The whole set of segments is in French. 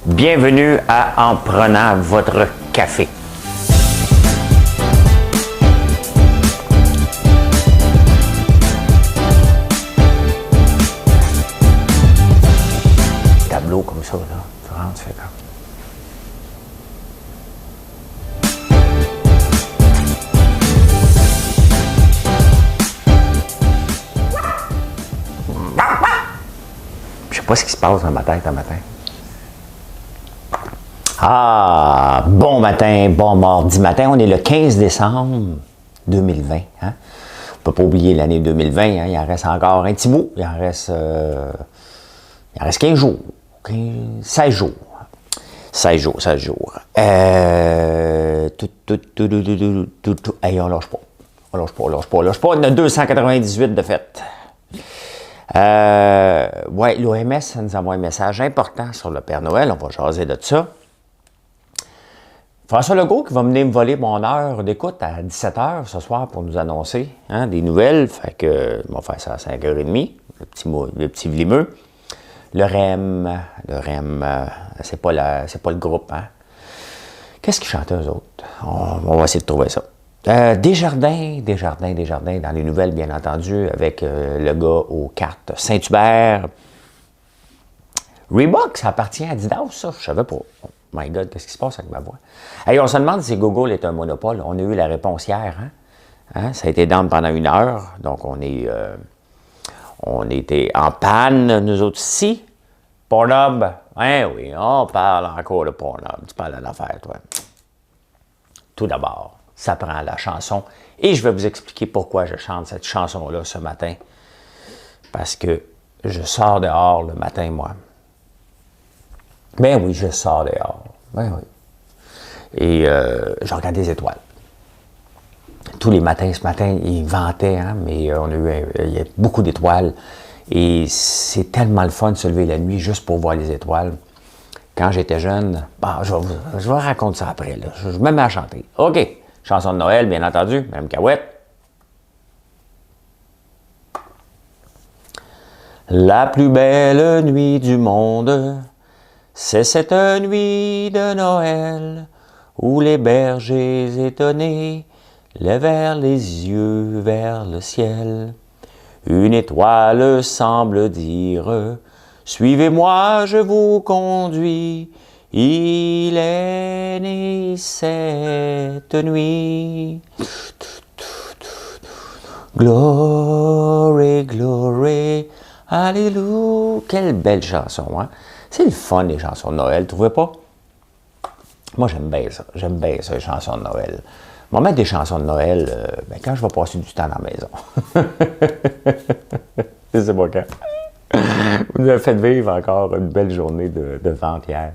Bienvenue à En prenant votre café. Tableau comme ça, là. Tu rentres, tu fais comme. Je sais pas ce qui se passe dans ma tête un matin. Ah, bon matin, bon mardi matin. On est le 15 décembre 2020. Hein? On ne peut pas oublier l'année 2020. Hein? Il en reste encore un petit bout. Il en reste 15 jours. 16 jours. 16 jours. Hey, on lâche pas. On lâche pas. On a 298 de fait. Ouais, l'OMS nous envoie un message important sur le Père Noël. On va jaser de ça. François Legault qui va venir me voler mon heure d'écoute à 17h ce soir pour nous annoncer des nouvelles. Fait que, on va faire ça à 5h30, le petit vlimeux. Le REM, c'est pas le groupe. Hein? Qu'est-ce qu'ils chantaient eux autres? On va essayer de trouver ça. Desjardins, dans les nouvelles, bien entendu, avec le gars aux cartes Saint-Hubert. Reebok, ça appartient à Adidas, ça, je savais pas. Oh my God, qu'est-ce qui se passe avec ma voix? Hey, on se demande si Google est un monopole. On a eu la réponse hier. Hein? Ça a été down pendant 1 heure, donc on était en panne, nous autres ici. Pornhub, hein, oui, on parle encore de Pornhub. Tu parles de l'affaire, toi. Tout d'abord, ça prend la chanson. Et je vais vous expliquer pourquoi je chante cette chanson-là ce matin. Parce que je sors dehors le matin, moi. Ben oui, je sors dehors. Ben oui. Et je regarde les étoiles. Tous les matins, ce matin, il ventait, hein, mais il y a beaucoup d'étoiles. Et c'est tellement le fun de se lever la nuit juste pour voir les étoiles. Quand j'étais jeune, je vais raconter ça après. Là. Je me mets à chanter. OK. Chanson de Noël, bien entendu. Madame Cahouette. La plus belle nuit du monde, c'est cette nuit de Noël où les bergers étonnés lèvèrent les yeux vers le ciel. Une étoile semble dire « Suivez-moi, je vous conduis, il est né cette nuit. » Glory, glory, alléluia. Quelle belle chanson, hein? C'est le fun, les chansons de Noël, trouvez pas? Moi, j'aime bien ça. J'aime bien ça, les chansons de Noël. On va mettre des chansons de Noël quand je vais passer du temps dans la maison. Je sais pas quand. Vous nous avez fait vivre encore une belle journée de vente hier.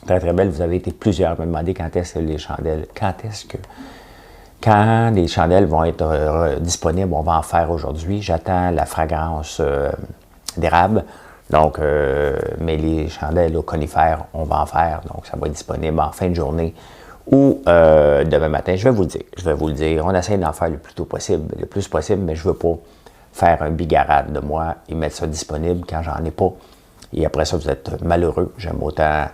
Très, très belle. Vous avez été plusieurs à me demander quand les chandelles vont être disponibles. On va en faire aujourd'hui. J'attends la fragrance d'érable. Donc, mais les chandelles aux conifères, on va en faire. Donc, ça va être disponible en fin de journée ou demain matin. Je vais vous le dire. On essaie d'en faire le plus possible, mais je ne veux pas faire un bigarade de moi et mettre ça disponible quand j'en ai pas. Et après ça, vous êtes malheureux. J'aime autant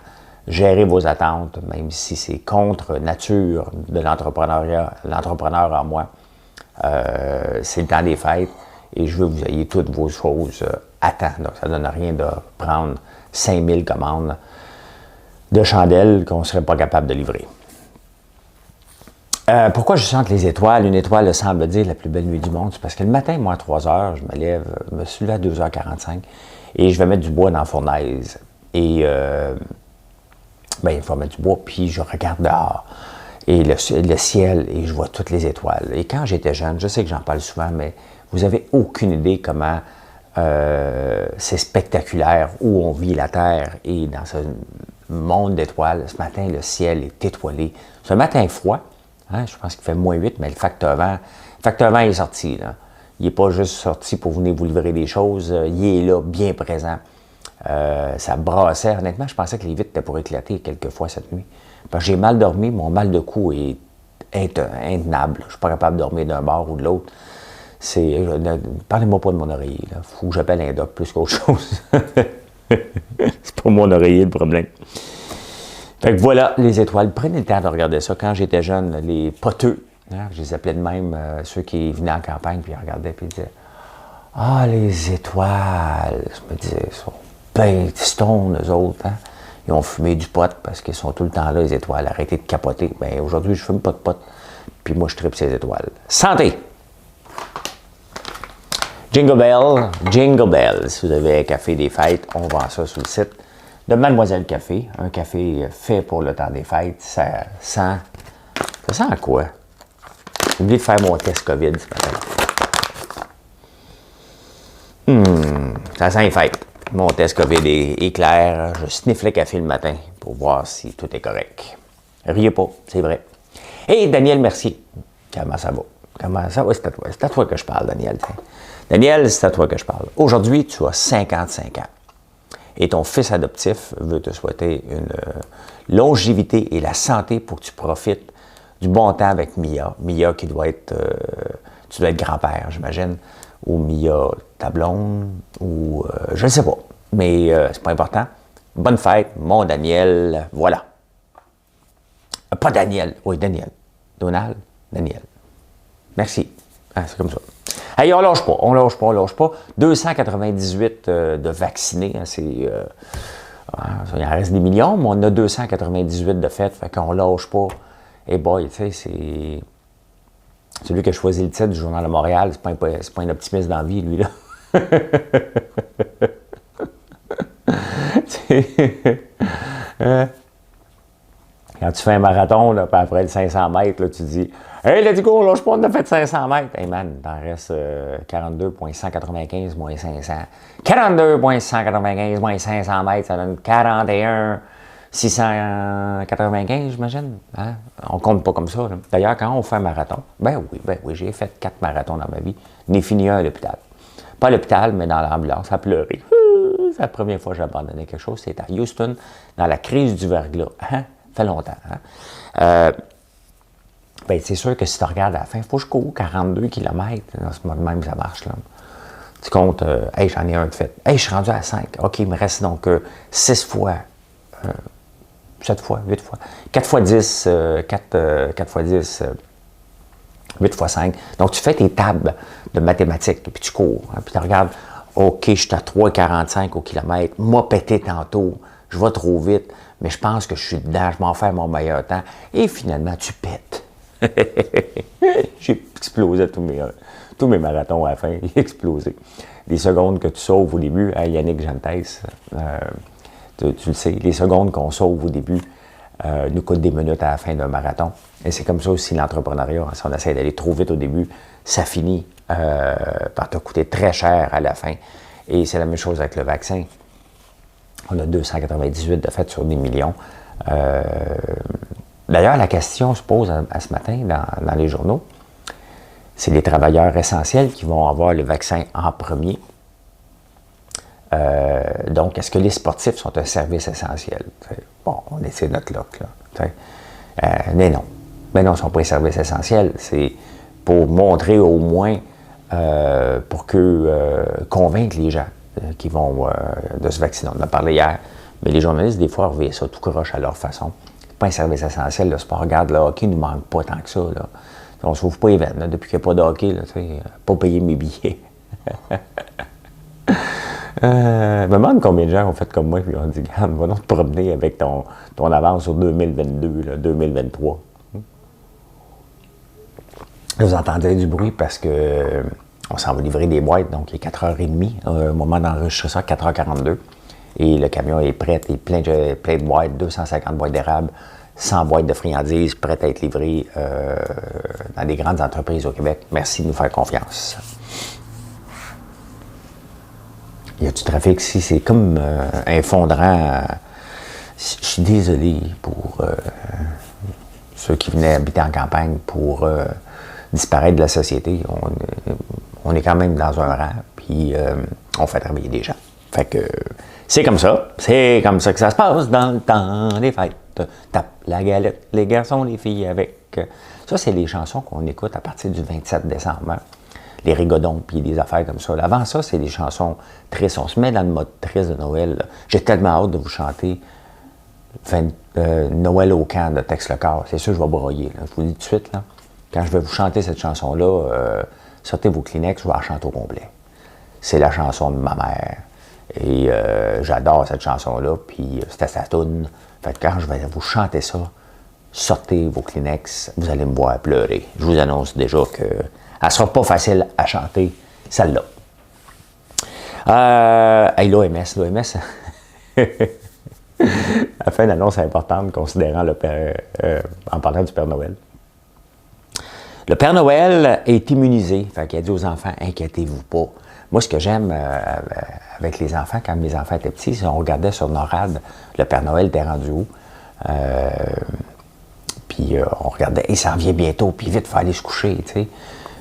gérer vos attentes, même si c'est contre nature de l'entrepreneur en moi. C'est le temps des fêtes et je veux que vous ayez toutes vos choses à temps. Donc, ça ne donne rien de prendre 5000 commandes de chandelles qu'on ne serait pas capable de livrer. Pourquoi je chante les étoiles? Une étoile semble dire la plus belle nuit du monde. C'est parce que le matin, moi, à 3h, je me lève, je me suis levé à 2h45 et je vais mettre du bois dans la fournaise. Et il faut mettre du bois, puis je regarde dehors. Et le ciel, et je vois toutes les étoiles. Et quand j'étais jeune, je sais que j'en parle souvent, mais vous n'avez aucune idée comment c'est spectaculaire où on vit la Terre. Et dans ce monde d'étoiles, ce matin, le ciel est étoilé. C'est un matin froid. Hein, je pense qu'il fait -8, mais le facteur vent est sorti. Là. Il n'est pas juste sorti pour venir vous livrer des choses. Il est là, bien présent. Ça brassait. Honnêtement, je pensais que les vitres étaient pour éclater quelques fois cette nuit. Parce que j'ai mal dormi. Mon mal de cou est intenable. Je ne suis pas capable de dormir d'un bord ou de l'autre. Parlez-moi pas de mon oreiller. Il faut que j'appelle un doc plus qu'autre chose. C'est pas mon oreiller le problème. Fait que voilà, les étoiles. Prenez le temps de regarder ça. Quand j'étais jeune, les poteux, hein, je les appelais de même, ceux qui venaient en campagne, puis ils regardaient, puis ils disaient « Ah, les étoiles! » Je me disais, ils sont ben stones, eux autres, hein? Ils ont fumé du pot parce qu'ils sont tout le temps là, les étoiles. Arrêtez de capoter. Ben aujourd'hui, je fume pas de pot. Puis moi, je tripe ces étoiles. Santé! Jingle Bell, Jingle Bell. Si vous avez un café des fêtes, on vend ça sur le site de Mademoiselle Café. Un café fait pour le temps des fêtes. Ça sent quoi? J'ai oublié de faire mon test COVID ce matin. Ça sent les fêtes. Mon test COVID est clair. Je sniffe le café le matin pour voir si tout est correct. Riez pas, c'est vrai. Et Daniel Mercier, comment ça va? Comment ça va? C'est à toi que je parle, Daniel. Daniel, c'est à toi que je parle. Aujourd'hui, tu as 55 ans. Et ton fils adoptif veut te souhaiter une longévité et la santé pour que tu profites du bon temps avec Mia. Mia qui doit être... tu dois être grand-père, j'imagine. Ou Mia, ta blonde, ou... je ne sais pas. Mais c'est pas important. Bonne fête, mon Daniel. Voilà. Pas Daniel. Oui, Daniel. Donald. Daniel. Merci. Ah, c'est comme ça. Hey, on lâche pas, on lâche pas, on lâche pas. 298 de vaccinés, hein, c'est... il en reste des millions, mais on a 298 de fait qu'on lâche pas. Et boy, tu sais, c'est... Celui qui a choisi le titre du Journal de Montréal, c'est pas un optimiste dans la vie, lui, là. Quand tu fais un marathon, là, puis après le 500 mètres, là, tu dis « Hey, let's go, lâche pas, on a fait 500 mètres! » Hey man, t'en restes 42,195 moins 500. 42,195 moins 500 mètres, ça donne 41,695, j'imagine. Hein? On compte pas comme ça. D'ailleurs, quand on fait un marathon, ben oui, j'ai fait 4 marathons dans ma vie. J'en ai fini un à l'hôpital. Pas à l'hôpital, mais dans l'ambulance, à pleurer. C'est la première fois que j'ai abandonné quelque chose. C'était à Houston, dans la crise du verglas. Hein? Ça fait longtemps. Hein? Ben, c'est sûr que si tu regardes à la fin, il faut que je cours 42 km. Dans ce mode même, ça marche. Là. Tu comptes, hey, j'en ai un de fait. Hey, je suis rendu à 5. OK, il me reste donc 6 fois, 7 fois, 8 fois, 4 fois 10, 4 fois 10, 8 fois 5. Donc, tu fais tes tables de mathématiques, puis tu cours. Hein, puis tu regardes, OK, je suis à 3,45 au kilomètre. Moi, pété tantôt, je vais trop vite, mais je pense que je suis dedans, je m'en fais mon meilleur temps. Et finalement, tu pètes. J'ai explosé tous mes marathons à la fin. J'ai explosé. Les secondes que tu sauves au début, hein, Yannick Jantès, tu le sais, les secondes qu'on sauve au début nous coûtent des minutes à la fin d'un marathon. Et c'est comme ça aussi l'entrepreneuriat. Si on essaie d'aller trop vite au début, ça finit par te coûter très cher à la fin. Et c'est la même chose avec le vaccin. On a 298 de fait sur des millions. D'ailleurs, la question se pose à ce matin dans les journaux. C'est les travailleurs essentiels qui vont avoir le vaccin en premier. Donc, est-ce que les sportifs sont un service essentiel? Bon, on essaie notre loc, là. Mais non. Mais non, ils ne sont pas un service essentiel. C'est pour montrer au moins, pour convaincre les gens qui vont de se vacciner. On en a parlé hier, mais les journalistes, des fois, reviennent ça tout croche à leur façon. C'est pas un service essentiel, le sport. Regarde, le hockey ne nous manque pas tant que ça. Là. On ne sauve pas les veines. Là. Depuis qu'il n'y a pas de hockey, là, pas payer mes billets. Je me demande combien de gens ont fait comme moi et ont dit, regarde, va donc te promener avec ton avance sur 2022, là, 2023. Là, vous entendez du bruit parce que on s'en va livrer des boîtes, donc il est 4h30, au moment d'enregistrer ça, 4h42. Et le camion est prêt, il est plein de boîtes, 250 boîtes d'érable, 100 boîtes de friandises prêtes à être livrées dans des grandes entreprises au Québec. Merci de nous faire confiance. Il y a du trafic ici, c'est comme un fondrant. Je suis désolé pour ceux qui venaient habiter en campagne pour disparaître de la société. On est quand même dans un rang, puis on fait travailler des gens. Fait que c'est comme ça que ça se passe dans le temps des fêtes. Tape la galette, les garçons, les filles avec. Ça, c'est les chansons qu'on écoute à partir du 27 décembre. Hein. les rigodons, puis des affaires comme ça. Là, avant ça, c'est des chansons tristes. On se met dans le mode triste de Noël. J'ai tellement hâte de vous chanter Noël au camp de Tex Le Corps. C'est sûr, je vais broyer. Là. Je vous le dis tout de suite, là. Quand je vais vous chanter cette chanson-là, sortez vos Kleenex, je vais la chanter au complet. C'est la chanson de ma mère. Et j'adore cette chanson-là, puis c'était sa toune. Fait que quand je vais vous chanter ça, sortez vos Kleenex, vous allez me voir pleurer. Je vous annonce déjà qu'elle ne sera pas facile à chanter, celle-là. Hey, l'OMS, a fait une annonce importante considérant en parlant du Père Noël. Le Père Noël est immunisé. Fait qu'il a dit aux enfants, inquiétez-vous pas. Moi, ce que j'aime avec les enfants, quand mes enfants étaient petits, c'est on regardait sur NORAD, le Père Noël était rendu où? Puis on regardait, et ça revient bientôt, puis vite, il faut aller se coucher, tu sais.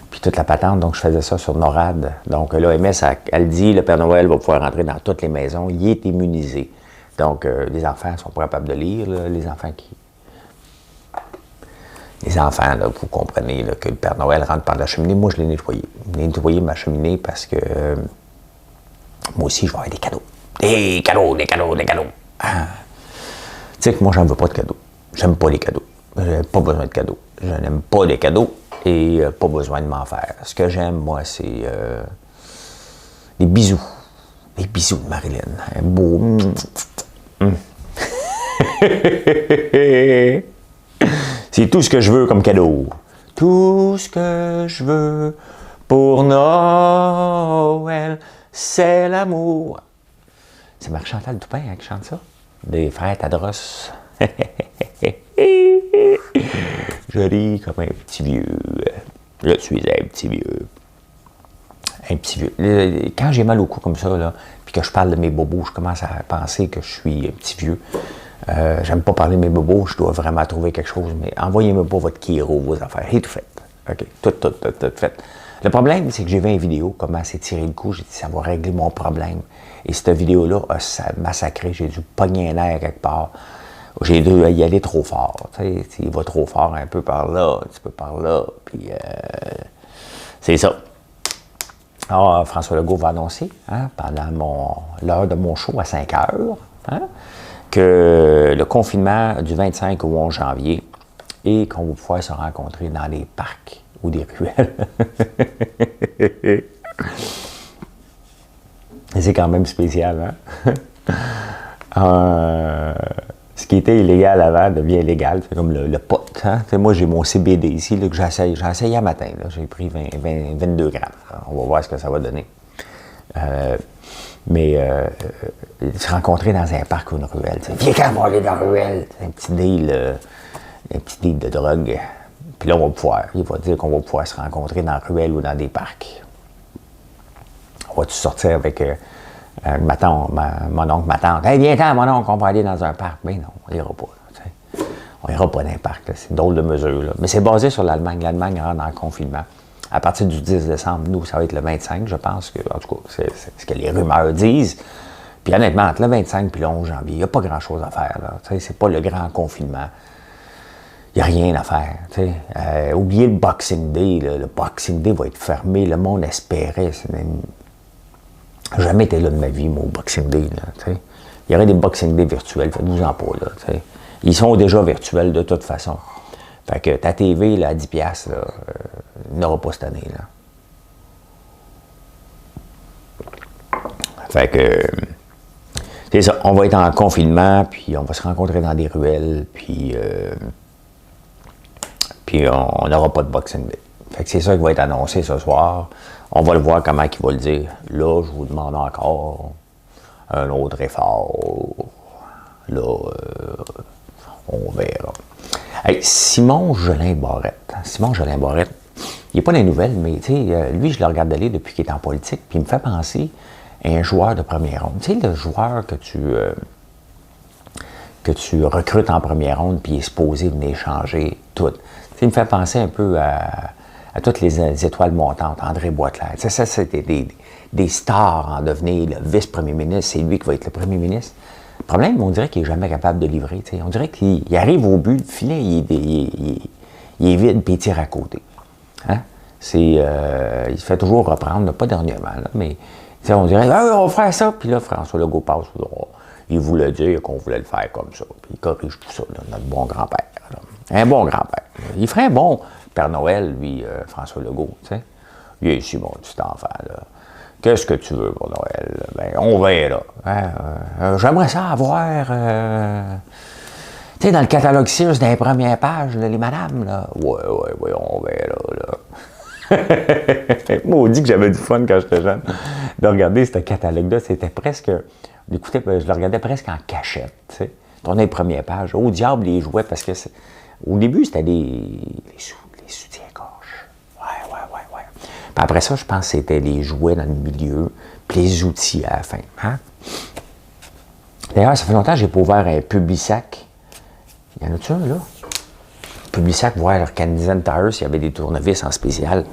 Puis toute la patente, donc je faisais ça sur NORAD. Donc l'OMS, elle dit, le Père Noël va pouvoir rentrer dans toutes les maisons, il est immunisé. Donc les enfants sont pas capables de lire, là, les enfants, là, vous comprenez là, que le Père Noël rentre par la cheminée. Moi, je l'ai nettoyé. J'ai nettoyé ma cheminée parce que moi aussi, je vais avoir des cadeaux. Des cadeaux. Ah. Tu sais que moi, j'en veux pas de cadeaux. J'aime pas les cadeaux. J'ai pas besoin de cadeaux. Je n'aime pas les cadeaux et pas besoin de m'en faire. Ce que j'aime, moi, c'est les bisous. Les bisous de Marilyn. Un beau... C'est tout ce que je veux comme cadeau. Tout ce que je veux pour Noël, c'est l'amour. C'est Marie-Chantal Toupin qui chante ça. Des frères Tadros. Je ris comme un petit vieux. Je suis un petit vieux. Un petit vieux. Quand j'ai mal au cou comme ça, là, puis que je parle de mes bobos, je commence à penser que je suis un petit vieux. J'aime pas parler de mes bobos, je dois vraiment trouver quelque chose, mais envoyez-moi pas votre Kiro, vos affaires. Et tout fait. OK. Tout fait. Le problème, c'est que j'ai vu une vidéo, comment c'est tiré le coup, j'ai dit, ça va régler mon problème. Et cette vidéo-là a massacré, j'ai dû pogner un air quelque part. J'ai dû y aller trop fort. Tu sais, il va trop fort un peu par là, un petit peu par là, puis c'est ça. Alors, François Legault va annoncer, hein, pendant l'heure de mon show à 5 heures, hein, que le confinement du 25 au 11 janvier et qu'on va pouvoir se rencontrer dans les parcs ou des ruelles. C'est quand même spécial, hein? Ce qui était illégal avant devient légal, c'est comme le pot. Hein? Moi, j'ai mon CBD ici là, que j'essaye. J'ai essayé à matin, j'ai pris 22 grammes. On va voir ce que ça va donner. Se rencontrer dans un parc ou une ruelle. Viens quand on va aller dans la ruelle. C'est un petit deal de drogue. Puis là, il va dire qu'on va pouvoir se rencontrer dans la ruelle ou dans des parcs. On va-tu sortir avec mon oncle, ma tante? Hey, viens-t'en, mon oncle, on va aller dans un parc. Mais non, on n'ira pas. Là, on n'ira pas dans un parc. C'est une drôle de mesure. Là. Mais c'est basé sur l'Allemagne. L'Allemagne rentre dans le confinement. À partir du 10 décembre, nous, ça va être le 25, je pense. En tout cas, c'est ce que les rumeurs disent. Puis honnêtement, entre le 25 et le 11 janvier, il n'y a pas grand-chose à faire. C'est pas le grand confinement. Il n'y a rien à faire. Oubliez le Boxing Day. Là. Le Boxing Day va être fermé. Le monde espérait. J'ai jamais été là de ma vie, moi, au Boxing Day. Là, il y aurait des Boxing Day virtuels. Faites-vous en pas. Là, ils sont déjà virtuels de toute façon. Fait que ta TV là, à 10$, là, n'aura pas cette année. Là. Fait que c'est ça, on va être en confinement, puis on va se rencontrer dans des ruelles, puis on n'aura pas de Boxing Day. Fait que c'est ça qui va être annoncé ce soir. On va le voir comment il va le dire. Là, je vous demande encore un autre effort. Là, on verra. Hey, Simon Jolin Barrette, il n'est pas dans les nouvelles, mais lui, je le regarde aller depuis qu'il est en politique, puis il me fait penser à un joueur de première ronde. Tu sais, le joueur que tu recrutes en première ronde, puis il est supposé venir changer tout. Il me fait penser un peu à toutes les étoiles montantes, André Boisclair. Ça, c'était des stars en devenir le vice-premier ministre, c'est lui qui va être le premier ministre. Le problème, on dirait qu'il n'est jamais capable de livrer. T'sais. On dirait qu'il arrive au but, le filet, il est vide, puis il tire à côté. Hein? il se fait toujours reprendre, pas dernièrement, là, mais on dirait, ah, on va faire ça, puis là, François Legault passe, oh, il voulait dire qu'on voulait le faire comme ça, puis il corrige tout ça, là, notre bon grand-père. Un bon grand-père. Il ferait un bon Père Noël, lui, François Legault, tu sais. Il est ici, mon petit enfant, là. Qu'est-ce que tu veux pour Noël? Ben, on verra. Hein? J'aimerais ça avoir... tu sais, dans le catalogue Sears, dans les premières pages, là, les madames, là. Ouais, on verra, là. Maudit que j'avais du fun quand j'étais jeune de regarder ce catalogue-là. C'était presque... Écoutez, je le regardais presque en cachette, tu sais. Tournais les premières pages. Au diable, les jouets, parce que au début, c'était les soutiens-gorge. Ouais. Puis après ça, je pense que c'était les jouets dans le milieu, puis les outils à la fin. Hein? D'ailleurs, ça fait longtemps que je n'ai pas ouvert un Publisac. Il y en a-tu un, là? Publisac, voir leur Canadian Tire, s'il y avait des tournevis en spécial.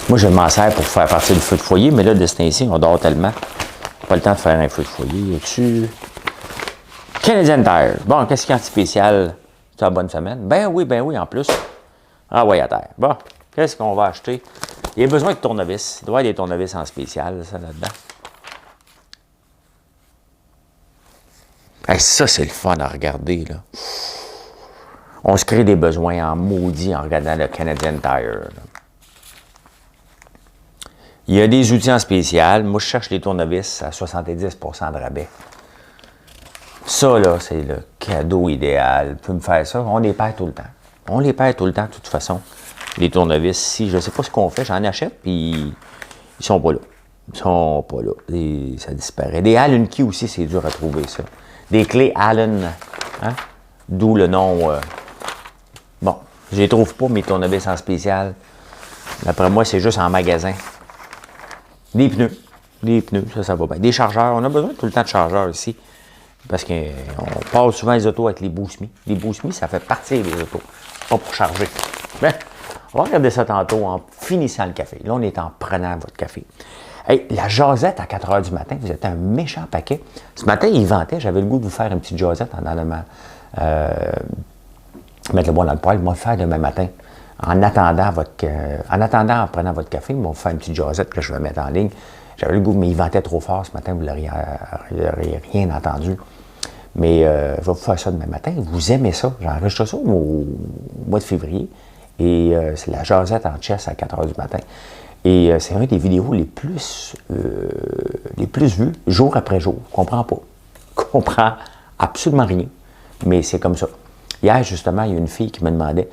Moi, je m'en sers pour faire partir du feu de foyer, mais là, de ce temps-ci, on dort tellement. Pas le temps de faire un feu de foyer. Y a-tu... Canadian Tire. Bon, qu'est-ce qu'il y a de spécial? C'est une bonne semaine? Ben oui, en plus. Ah ouais, à terre. Bon, qu'est-ce qu'on va acheter? Il y a besoin de tournevis. Il doit y avoir des tournevis en spécial, ça, là-dedans. Hey, ça, c'est le fun à regarder, là. On se crée des besoins en maudit en regardant le Canadian Tire, là. Il y a des outils en spécial. Moi, je cherche les tournevis à 70% de rabais. Ça, là, c'est le cadeau idéal. Tu peux me faire ça. On les perd tout le temps. On les perd tout le temps, de toute façon. Les tournevis, si je ne sais pas ce qu'on fait, j'en achète, puis ils sont pas là. Ils sont pas là. Et ça disparaît. Des Allen Key aussi, c'est dur à trouver, ça. Des clés Allen. Hein? D'où le nom. Bon, je les trouve pas, mes tournevis en spécial. D'après moi, c'est juste en magasin. Des pneus, ça va bien. Des chargeurs, on a besoin tout le temps de chargeurs ici. Parce qu'on passe souvent les autos avec les Boost-Me. Les Boost-Me, ça fait partir les autos, pas pour charger. Ben, on va regarder ça tantôt en finissant le café. Là, on est en prenant votre café. Hey, la jasette à 4 h du matin, vous êtes un méchant paquet. Ce matin, il ventait, j'avais le goût de vous faire une petite jasette en allant mettre le bois dans le poêle. Moi, le faire demain matin. En attendant, en prenant votre café, ils vont faire une petite jasette que je vais mettre en ligne. J'avais le goût, mais il ventait trop fort ce matin, vous n'auriez rien entendu. Mais je vais vous faire ça demain matin. Vous aimez ça? J'enregistre ça au mois de février. Et c'est la jasette en chess à 4 h du matin. Et c'est une des vidéos les plus vues, jour après jour. Je comprends pas. Je comprends absolument rien. Mais c'est comme ça. Hier, justement, il y a une fille qui me demandait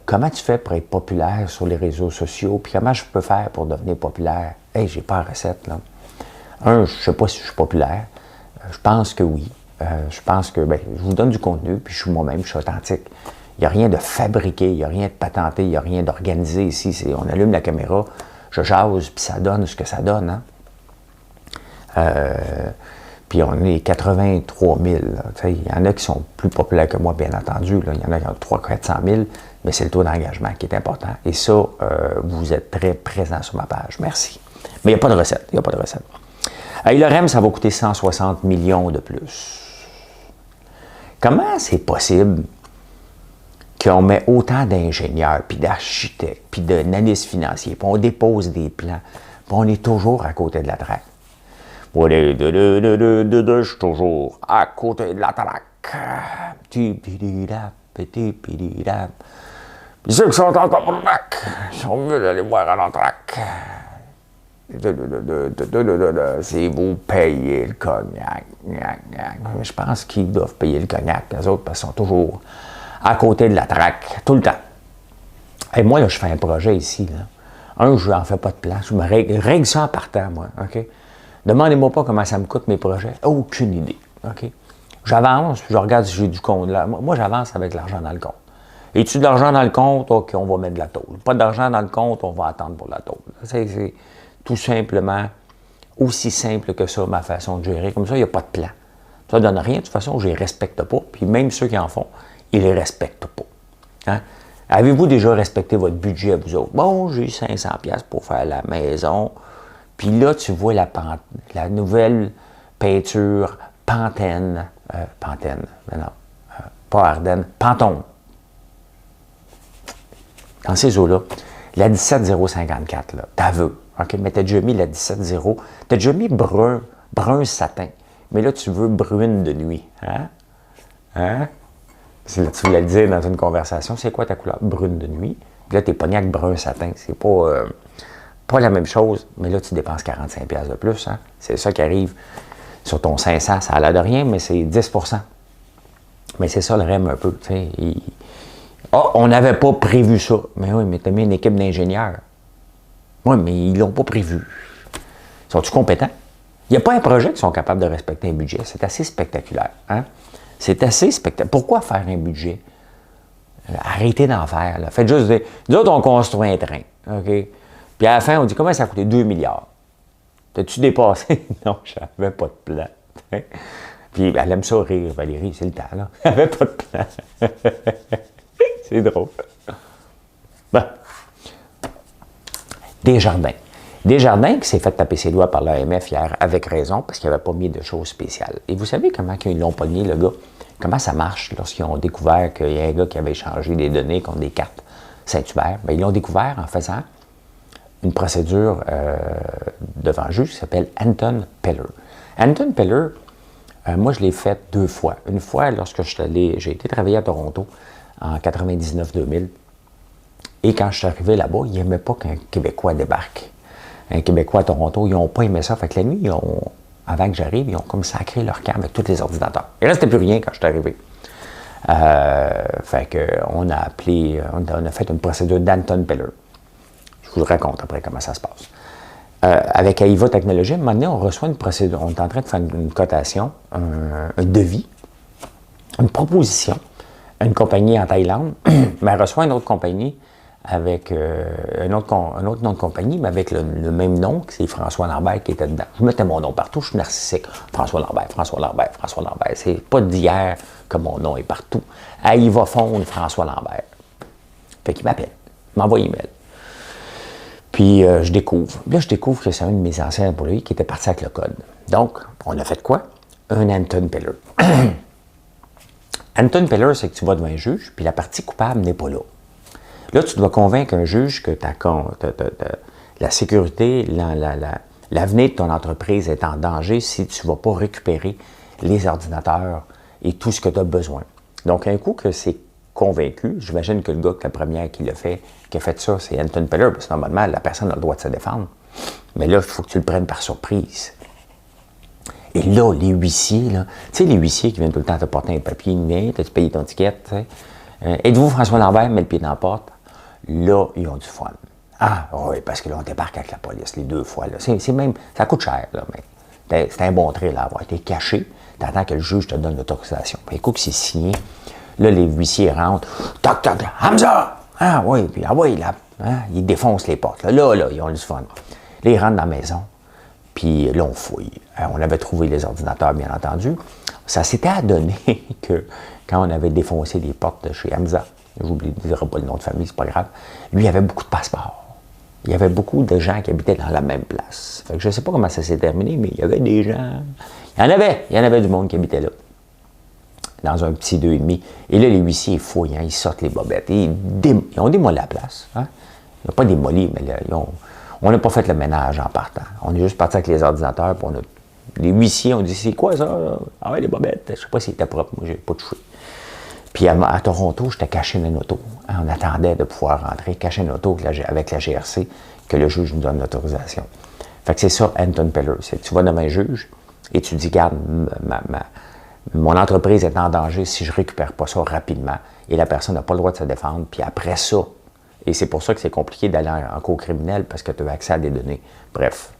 comment tu fais pour être populaire sur les réseaux sociaux, puis comment je peux faire pour devenir populaire? Hey, j'ai pas la recette, là. Je sais pas si je suis populaire. Je pense que oui. Je pense que, je vous donne du contenu, puis je suis moi-même, je suis authentique. Il n'y a rien de fabriqué, il n'y a rien de patenté, il n'y a rien d'organisé ici. On allume la caméra, je jase, puis ça donne ce que ça donne, hein? Puis on est 83 000. Il y en a qui sont plus populaires que moi, bien entendu. Là. Il y en a qui ont 300 000 400 000, mais c'est le taux d'engagement qui est important. Et ça, vous êtes très présent sur ma page. Merci. Mais il n'y a pas de recette. Il n'y a pas de recette. Le REM, ça va coûter 160 millions de plus. Comment c'est possible qu'on met autant d'ingénieurs, puis d'architectes, puis d'analystes financiers, puis on dépose des plans, puis on est toujours à côté de la traque? Je suis toujours à côté de la traque. Puis ceux qui sont en traque, ils sont mieux d'aller voir à la traque. C'est vous payez le cognac. Je pense qu'ils doivent payer le cognac, les autres, parce qu'ils sont toujours à côté de la traque, tout le temps. Et moi, là, je fais un projet ici. Là. Je n'en fais pas de plan. Je me règle ça en partant, moi. OK? Demandez-moi pas comment ça me coûte mes projets. Aucune idée. OK? J'avance, je regarde si j'ai du compte là. Moi, j'avance avec l'argent dans le compte. Es-tu de l'argent dans le compte? OK, on va mettre de la tôle. Pas d'argent dans le compte, on va attendre pour la tôle. C'est tout simplement aussi simple que ça, ma façon de gérer. Comme ça, il n'y a pas de plan. Ça ne donne rien. De toute façon, je ne les respecte pas. Puis même ceux qui en font, ils ne les respectent pas. Hein? Avez-vous déjà respecté votre budget à vous autres? Bon, j'ai 500$ pour faire la maison. Puis là, tu vois la nouvelle peinture Pantene. pas Ardennes, Pantone. Dans ces eaux-là, la 17054, là, t'aveux, OK, mais t'as déjà mis la 170, t'as déjà mis brun satin, mais là, tu veux brune de nuit, hein? Hein? Tu voulais le dire dans une conversation, c'est quoi ta couleur? Brune de nuit. Puis là, t'es pogné avec brun satin, c'est pas la même chose, mais là, tu dépenses 45$ de plus, hein? C'est ça qui arrive sur ton 500, ça a l'air de rien, mais c'est 10%. Mais c'est ça le REM un peu, tu sais. On n'avait pas prévu ça. Mais oui, mais tu as mis une équipe d'ingénieurs. Oui, mais ils l'ont pas prévu. Sont-ils compétents? Il n'y a pas un projet qui sont capables de respecter un budget. C'est assez spectaculaire. Hein? C'est assez spectaculaire. Pourquoi faire un budget? Arrêtez d'en faire. Là. Faites juste dire, nous autres, on construit un train. OK? Puis à la fin, on dit, comment ça a coûté 2 milliards? T'as-tu dépassé? Non, je n'avais pas de plan. Puis elle aime ça rire, Valérie, c'est le temps, là. Elle n'avait pas de plan. C'est drôle. Bon. Desjardins. Desjardins qui s'est fait taper ses doigts par l'AMF hier, avec raison, parce qu'il n'avait pas mis de choses spéciales. Et vous savez comment ils l'ont pogné, le gars? Comment ça marche lorsqu'ils ont découvert qu'il y a un gars qui avait échangé des données contre des cartes Saint-Hubert? Bien, ils l'ont découvert en faisant une procédure devant un juge qui s'appelle Anton Peller. Anton Peller, moi, je l'ai fait 2 fois. Une fois, lorsque j'ai été travailler à Toronto en 99-2000. Et quand je suis arrivé là-bas, ils n'aimaient pas qu'un Québécois débarque. Un Québécois à Toronto, ils n'ont pas aimé ça. Fait que la nuit, avant que j'arrive, ils ont comme sacré leur camp avec tous les ordinateurs. Il ne restait plus rien quand je suis arrivé. Fait qu'on a appelé, on a fait une procédure d'Anton Peller. Je vous le raconte après comment ça se passe. Avec AIVA Technologies, à un moment donné, on reçoit une procédure. On est en train de faire une cotation, un devis, une proposition. Une compagnie en Thaïlande, mais elle reçoit une autre compagnie avec un autre nom de compagnie, mais avec le même nom, c'est François Lambert qui était dedans. Je mettais mon nom partout, je suis narcissique. François Lambert, François Lambert, François Lambert. C'est pas d'hier que mon nom est partout. Il va fondre François Lambert. Fait qu'il m'appelle, il m'envoie un email. Puis je découvre. Là, je découvre que c'est un de mes anciens employés qui était parti avec le code. Donc, on a fait quoi? Un Anton Peller. Anton Peller, c'est que tu vas devant un juge, puis la partie coupable n'est pas là. Là, tu dois convaincre un juge que la sécurité, l'avenir de ton entreprise est en danger si tu ne vas pas récupérer les ordinateurs et tout ce que tu as besoin. Donc, un coup que c'est convaincu, j'imagine que le gars, la première qui a fait ça, c'est Anton Peller, parce que normalement, la personne a le droit de se défendre. Mais là, il faut que tu le prennes par surprise. Et là, les huissiers, là, tu sais, les huissiers qui viennent tout le temps te porter un papier, t'as-tu payé ton ticket, tu sais. Êtes-vous François Lambert, met le pied dans la porte? Là, ils ont du fun. Ah, oui, parce que là, on débarque avec la police les 2 fois, là. C'est même, ça coûte cher, là, mais c'est un bon trait, là, avoir été caché. T'attends que le juge te donne l'autorisation. Puis, écoute, c'est signé. Là, les huissiers rentrent. Toc, toc, Hamza! Ah, oui, puis, ah, oui, là, hein, ils défoncent les portes. Là, ils ont du fun. Là, ils rentrent dans la maison. Puis là, on fouille. On avait trouvé les ordinateurs, bien entendu. Ça s'était adonné que quand on avait défoncé les portes de chez Hamza, j'oublie de dire pas le nom de famille, c'est pas grave, lui, il avait beaucoup de passeports. Il y avait beaucoup de gens qui habitaient dans la même place. Fait que je ne sais pas comment ça s'est terminé, mais il y avait des gens. Il y en avait du monde qui habitait là, dans un petit 2,5. Et là, les huissiers, ils fouillent, hein, ils sortent les bobettes. Ils ont démoli la place. Hein. Ils n'ont pas démoli, mais là, on n'a pas fait le ménage en partant. On est juste parti avec les ordinateurs, puis les huissiers ont dit, c'est quoi ça? Là? Ah ouais, les bobettes. Je ne sais pas si c'était propre, moi, je n'ai pas touché. Puis à Toronto, j'étais caché dans une auto. Hein, on attendait de pouvoir rentrer, caché dans une auto avec la GRC, que le juge nous donne l'autorisation. Fait que c'est ça, Anton Peller. C'est que tu vas devant un juge et tu dis, regarde, mon entreprise est en danger si je ne récupère pas ça rapidement. Et la personne n'a pas le droit de se défendre. Puis après ça, et c'est pour ça que c'est compliqué d'aller en cours criminel parce que tu as accès à des données. Bref,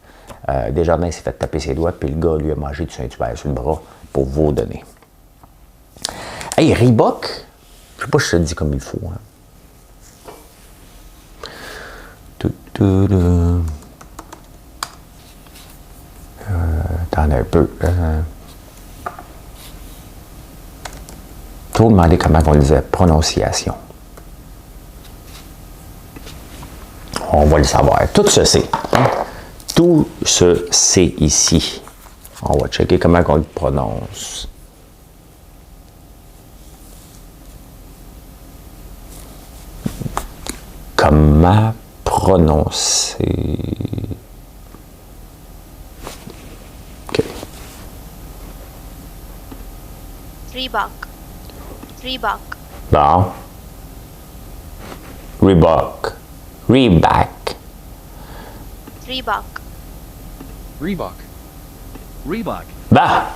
Desjardins s'est fait taper ses doigts, puis le gars, lui, a mangé du Saint-Hubert sur le bras pour vos données. Hey, Reebok, je sais pas si je te le dis comme il faut. Hein. Attends un peu. Faut demander comment on disait prononciation. On va le savoir. Tout se sait. Hein? Tout se sait ici. On va checker comment on le prononce. Comment prononcer? OK. Reebok. Reebok. Bon. Reebok. Reebok. Reebok. Reebok. Reebok. Bah!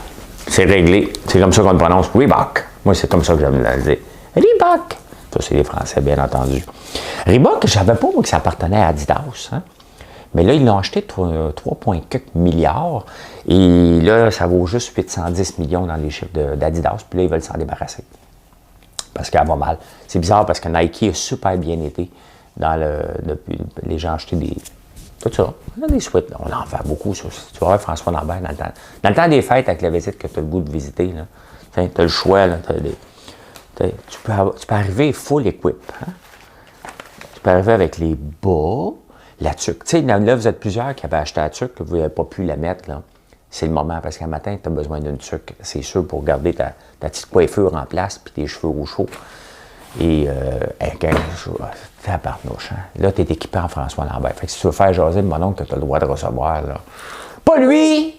C'est réglé. C'est comme ça qu'on le prononce. Reebok. Moi, c'est comme ça que j'aime le dire. Reebok. Ça, c'est les Français, bien entendu. Reebok, je savais pas, moi, que ça appartenait à Adidas. Hein? Mais là, ils l'ont acheté 3,4 milliards. Et là, ça vaut juste 810 millions dans les chiffres d'Adidas. Puis là, ils veulent s'en débarrasser. Parce qu'elle va mal. C'est bizarre parce que Nike a super bien été. Depuis, les gens ont acheté des... Tout ça. On a des sweats. On en fait beaucoup. Ça. Tu vas voir François Lambert dans le temps des fêtes avec la visite que tu as le goût de visiter. Tu as le choix. Là, tu peux arriver full equip. Hein? Tu peux arriver avec les bas, la tuque. Tu sais, là, vous êtes plusieurs qui avaient acheté la tuque, que vous n'avez pas pu la mettre. Là. C'est le moment, parce qu'un matin, tu as besoin d'une tuque, c'est sûr, pour garder ta petite coiffure en place, puis tes cheveux au chaud. Et avec un tabarnouche, hein? Là, tu es équipé en François Lambert. Fait que si tu veux faire jaser de mon oncle que tu as le droit de recevoir, là. Pas lui!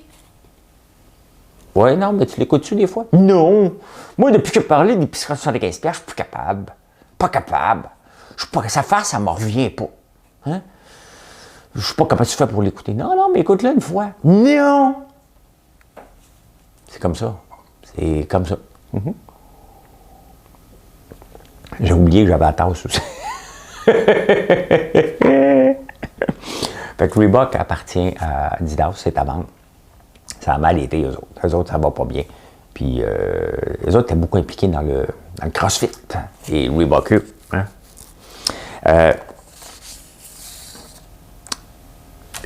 Ouais, non, mais tu l'écoutes-tu des fois? Non! Moi, depuis que je parlais d'épicerie à 75$, je suis plus capable. Pas capable. Je suis pas, sa face, ça me revient pas. Hein? Je suis pas capable de faire pour l'écouter. Non, non, mais écoute-le une fois. Non! C'est comme ça. C'est comme ça. Mm-hmm. J'ai oublié que j'avais la tasse aussi. Fait que Reebok appartient à Adidas, c'est à vendre. Ça a mal été, eux autres. Eux autres, ça va pas bien. Puis, eux autres étaient beaucoup impliqués dans le CrossFit. Hein, et Reebok, hein.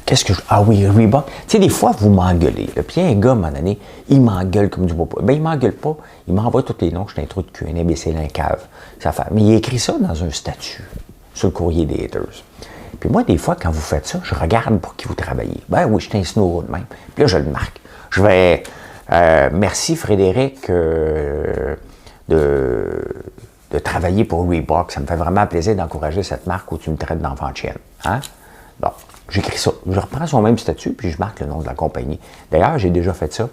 Qu'est-ce que je... Ah oui, Reebok. Tu sais, des fois, vous m'engueulez. Puis, il y a un gars, à un moment donné, il m'engueule comme du beau pas. Ben, il m'engueule pas. Il m'envoie tous les noms. Je suis un trou de cul, un imbécile, un cave. Ça fait... Mais il écrit ça dans un statut, sur le courrier des haters. Puis moi, des fois, quand vous faites ça, je regarde pour qui vous travaillez. Ben oui, je suis un snow de même. Puis là, je le marque. Je vais... merci, Frédéric, de travailler pour Reebok. Ça me fait vraiment plaisir d'encourager cette marque où tu me traites d'enfant de chienne. Hein? Bon. J'écris ça. Je reprends son même statut, puis je marque le nom de la compagnie. D'ailleurs, j'ai déjà fait ça.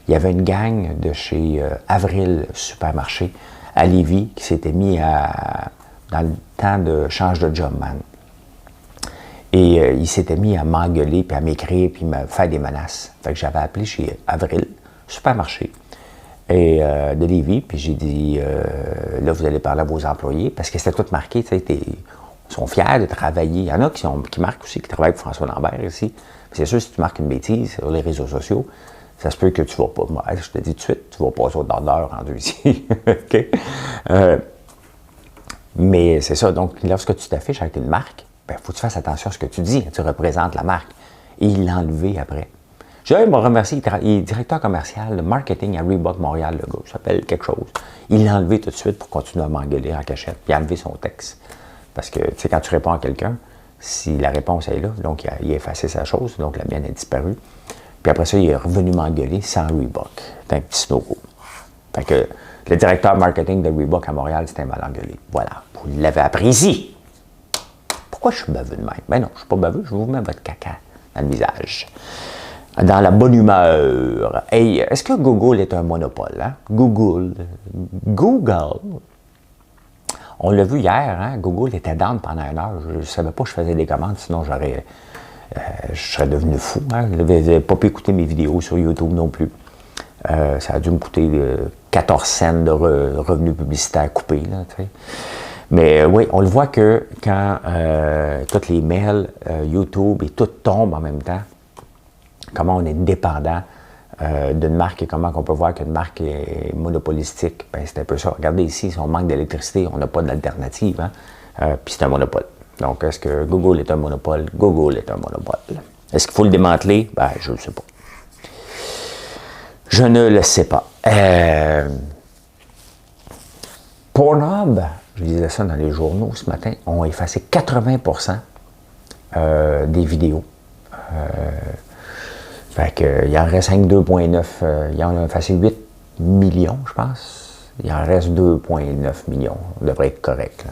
Il y avait une gang de chez Avril Supermarché à Lévis qui s'était mis dans le temps de change de job, man. Et il s'était mis à m'engueuler, puis à m'écrire, puis me faire des menaces. Fait que j'avais appelé chez Avril Supermarché et, de Lévis, puis j'ai dit, là, vous allez parler à vos employés, parce que c'était tout marqué, tu sais, ils sont fiers de travailler. Il y en a qui marquent aussi, qui travaillent pour François Lambert ici. C'est sûr, si tu marques une bêtise sur les réseaux sociaux, ça se peut que tu ne vas pas. Moi, je te dis tout de suite, tu vas passer au d'ordre rendu ici. OK? Mais c'est ça. Donc, lorsque tu t'affiches avec une marque, il faut que tu fasses attention à ce que tu dis. Tu représentes la marque. Et il l'a enlevé après. Je vais me remercier. Il est directeur commercial, le marketing à Reebok Montréal, le gars. Il s'appelle quelque chose. Il l'a enlevé tout de suite pour continuer à m'engueuler en cachette. Puis il a enlevé son texte. Parce que, tu sais, quand tu réponds à quelqu'un, si la réponse est là, donc il a effacé sa chose, donc la mienne a disparu. Puis après ça, il est revenu m'engueuler sans Reebok. C'est un petit snoro. Fait que le directeur marketing de Reebok à Montréal, c'était mal engueulé. Voilà, vous l'avez appris ici. Pourquoi je suis baveux de même? Ben non, je suis pas baveux, je vous mets votre caca dans le visage. Dans la bonne humeur. Hey, est-ce que Google est un monopole? Hein? Google. On l'a vu hier, hein? Google était down pendant 1 heure. Je ne savais pas que je faisais des commandes, sinon je serais devenu fou. Hein? Je n'avais pas pu écouter mes vidéos sur YouTube non plus. Ça a dû me coûter 14 cents de revenus publicitaires coupés. Là, mais oui, on le voit que quand tous les mails, YouTube et tout tombe en même temps, comment on est dépendant d'une marque et comment on peut voir qu'une marque est monopolistique, ben c'est un peu ça. Regardez ici, si on manque d'électricité, on n'a pas d'alternative, hein? Puis c'est un monopole. Donc, est-ce que Google est un monopole? Google est un monopole. Est-ce qu'il faut le démanteler? Ben, je ne le sais pas. Je ne le sais pas. Pornhub, je disais ça dans les journaux ce matin, ont effacé 80% des vidéos. Fait qu'il en reste 2,9, il en a effacé 8 millions, je pense. Il en reste 2,9 millions. On devrait être correct. Là.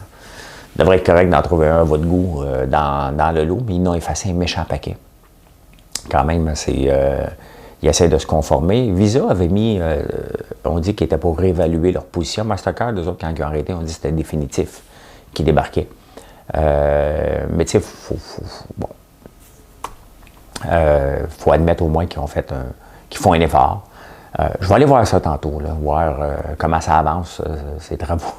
devrait être correct d'en trouver un à votre goût dans le lot, mais ils n'ont effacé un méchant paquet. Quand même, ils essaient de se conformer. Visa avait mis, on dit qu'ils étaient pour réévaluer leur position. Mastercard, eux autres, quand ils ont arrêté, on dit que c'était définitif qu'ils débarquaient. Mais tu sais, bon. Faut admettre au moins qu'ils font un effort. Je vais aller voir ça tantôt, là, voir comment ça avance, ces travaux.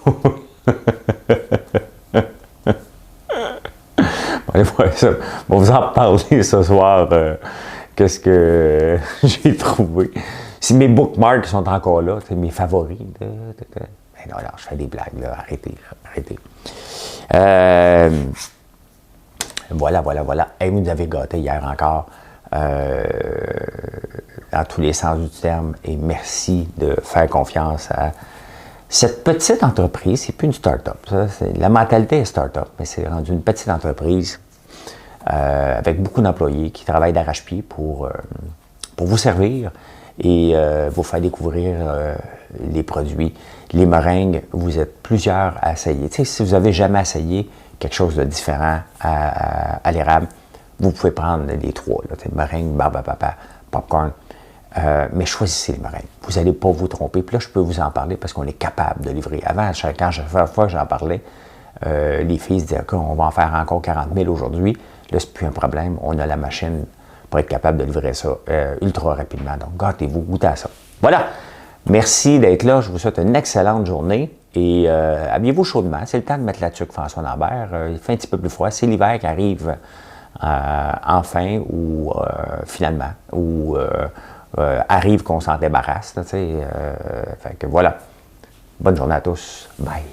Allez voir ça. On va vous en parler ce soir. Qu'est-ce que j'ai trouvé. Si mes bookmarks sont encore là, c'est mes favoris. Ben non, je fais des blagues, là. Arrêtez. Voilà. Et vous nous avez gâté hier encore. Dans tous les sens du terme. Et merci de faire confiance à cette petite entreprise. C'est plus une start-up. La mentalité est start-up, mais c'est rendu une petite entreprise avec beaucoup d'employés qui travaillent d'arrache-pied pour vous servir et vous faire découvrir les produits. Les meringues, vous êtes plusieurs à essayer. Tu sais, si vous n'avez jamais essayé quelque chose de différent à l'érable, vous pouvez prendre les trois. Là, meringue, barbe à papa, popcorn. Mais choisissez les meringues. Vous n'allez pas vous tromper. Puis là, je peux vous en parler parce qu'on est capable de livrer. Avant, chaque fois que j'en parlais, les filles se disaient on va en faire encore 40 000 aujourd'hui. Là, c'est plus un problème. On a la machine pour être capable de livrer ça ultra rapidement. Donc, gâtez-vous, goûtez à ça. Voilà. Merci d'être là. Je vous souhaite une excellente journée. Et habillez-vous chaudement. C'est le temps de mettre la tuque François Lambert. Il fait un petit peu plus froid. C'est l'hiver qui arrive enfin ou finalement. Ou arrive qu'on s'en débarrasse. Fait que voilà. Bonne journée à tous. Bye.